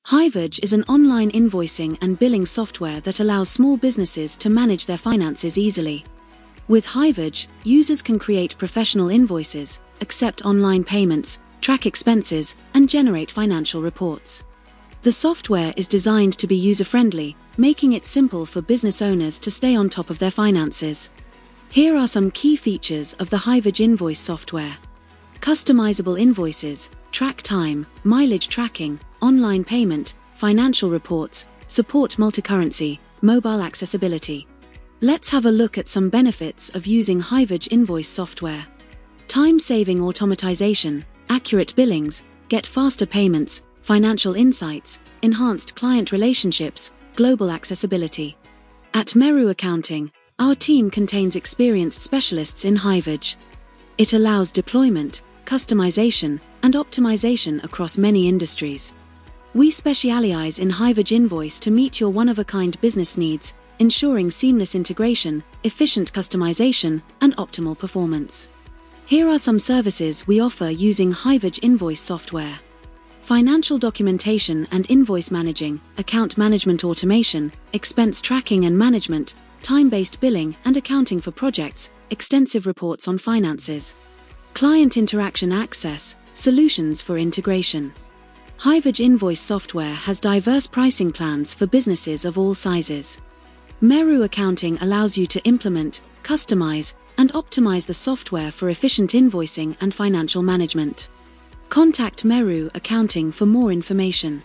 Hiveage is an online invoicing and billing software that allows small businesses to manage their finances easily. With Hiveage, users can create professional invoices, accept online payments, track expenses, and generate financial reports. The software is designed to be user-friendly, making it simple for business owners to stay on top of their finances. Here are some key features of the Hiveage invoice software. Customizable invoices, track time, mileage tracking, online payment, financial reports, support multi-currency, mobile accessibility. Let's have a look at some benefits of using Hiveage invoice software. Time-saving automatization, accurate billings, get faster payments, financial insights, enhanced client relationships, global accessibility. At Meru Accounting, our team contains experienced specialists in Hiveage. It allows deployment, customization, and optimization across many industries. We specialize in Hiveage Invoice to meet your one-of-a-kind business needs, ensuring seamless integration, efficient customization, and optimal performance. Here are some services we offer using Hiveage Invoice software. Financial documentation and invoice managing, account management automation, expense tracking and management, time-based billing and accounting for projects, extensive reports on finances. Client interaction access, solutions for integration. Hiveage invoice software has diverse pricing plans for businesses of all sizes. Meru Accounting allows you to implement, customize, and optimize the software for efficient invoicing and financial management. Contact Meru Accounting for more information.